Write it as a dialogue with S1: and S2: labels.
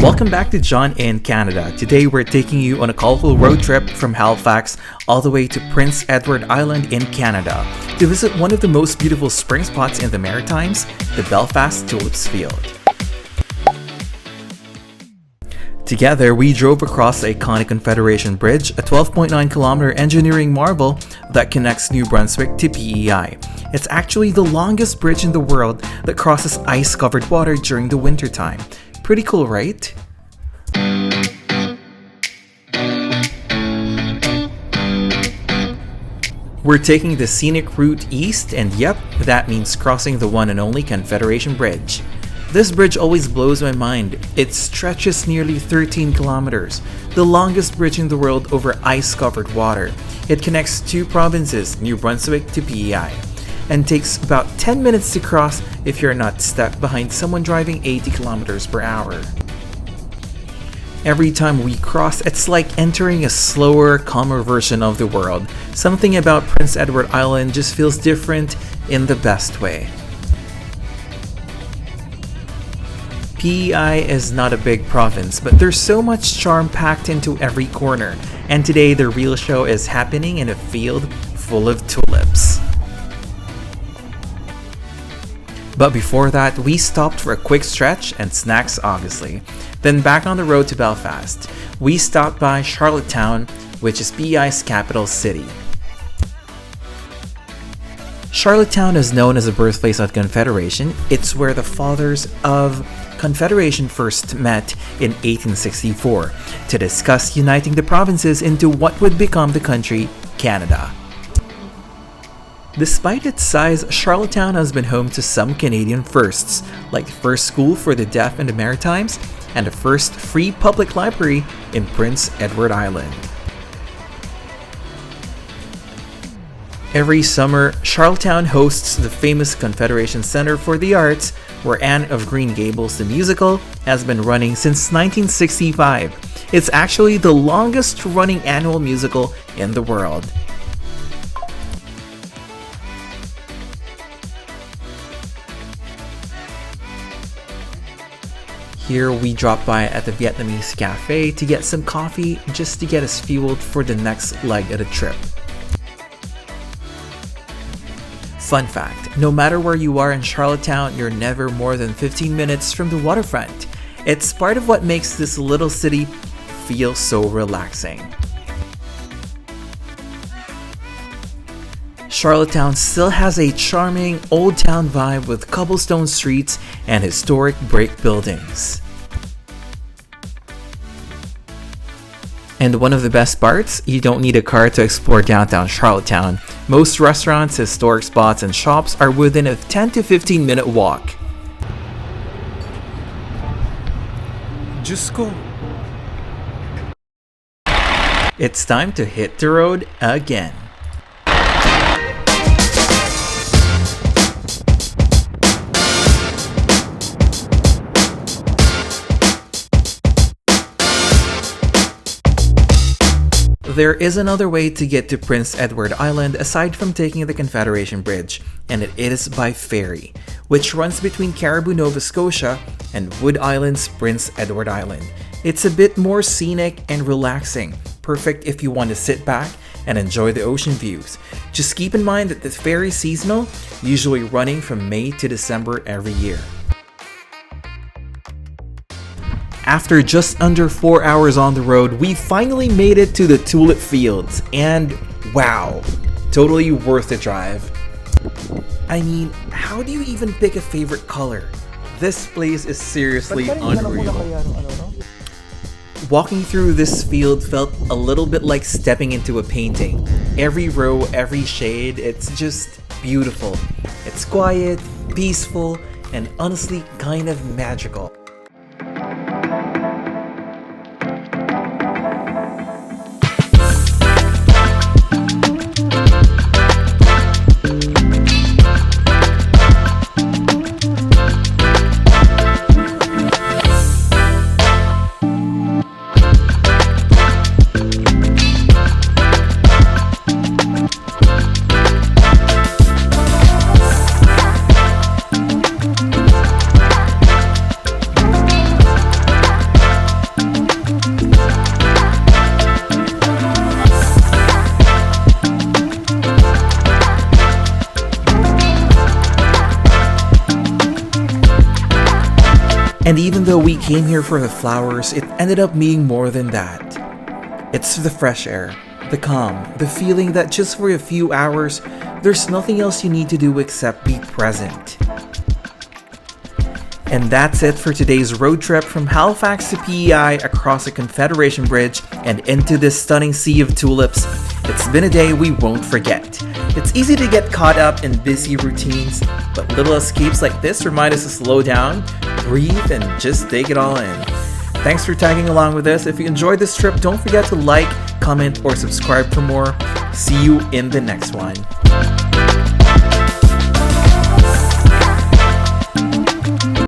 S1: Welcome back to John in Canada. Today we're taking you on a colorful road trip from Halifax all the way to Prince Edward Island in Canada to visit one of the most beautiful spring spots in the Maritimes, the Belfast Tulips field. Together, we drove across the iconic Confederation Bridge, a 12.9-kilometer engineering marvel that connects New Brunswick to PEI. It's actually the longest bridge in the world that crosses ice-covered water during the wintertime. Pretty cool, right? We're taking the scenic route east, and yep, that means crossing the one and only Confederation Bridge. This bridge always blows my mind. It stretches nearly 13 kilometers, the longest bridge in the world over ice-covered water. It connects two provinces, New Brunswick to PEI, and takes about 10 minutes to cross if you're not stuck behind someone driving 80 kilometers per hour. Every time we cross, it's like entering a slower, calmer version of the world. Something about Prince Edward Island just feels different in the best way. PEI is not a big province, but there's so much charm packed into every corner, and today the real show is happening in a field full of tulips. But before that, we stopped for a quick stretch and snacks, obviously. Then back on the road to Belfast, we stopped by Charlottetown, which is PEI's capital city. Charlottetown is known as the birthplace of Confederation. It's where the fathers of Confederation first met in 1864 to discuss uniting the provinces into what would become the country, Canada. Despite its size, Charlottetown has been home to some Canadian firsts, like the first school for the deaf in the Maritimes and the first free public library in Prince Edward Island. Every summer, Charlottetown hosts the famous Confederation Center for the Arts, where Anne of Green Gables the musical has been running since 1965. It's actually the longest running annual musical in the world. Here we dropped by at the Vietnamese cafe to get some coffee just to get us fueled for the next leg of the trip. Fun fact, no matter where you are in Charlottetown, you're never more than 15 minutes from the waterfront. It's part of what makes this little city feel so relaxing. Charlottetown still has a charming old town vibe with cobblestone streets and historic brick buildings. And one of the best parts, you don't need a car to explore downtown Charlottetown. Most restaurants, historic spots, and shops are within a 10 to 15 minute walk. Just go. It's time to hit the road again. There is another way to get to Prince Edward Island aside from taking the Confederation Bridge, and it is by ferry, which runs between Caribou, Nova Scotia and Wood Island's Prince Edward Island. It's a bit more scenic and relaxing, perfect if you want to sit back and enjoy the ocean views. Just keep in mind that the ferry is seasonal, usually running from May to December every year. After just under 4 hours on the road, we finally made it to the tulip fields, and wow, totally worth the drive. I mean, how do you even pick a favorite color? This place is seriously unreal. Walking through this field felt a little bit like stepping into a painting. Every row, every shade, it's just beautiful. It's quiet, peaceful, and honestly kind of magical. And even though we came here for the flowers, it ended up being more than that. It's the fresh air, the calm, the feeling that just for a few hours, there's nothing else you need to do except be present. And that's it for today's road trip from Halifax to PEI across the Confederation Bridge and into this stunning sea of tulips. It's been a day we won't forget. It's easy to get caught up in busy routines, but little escapes like this remind us to slow down, breathe, and just take it all in. Thanks for tagging along with us. If you enjoyed this trip, don't forget to like, comment, or subscribe for more. See you in the next one.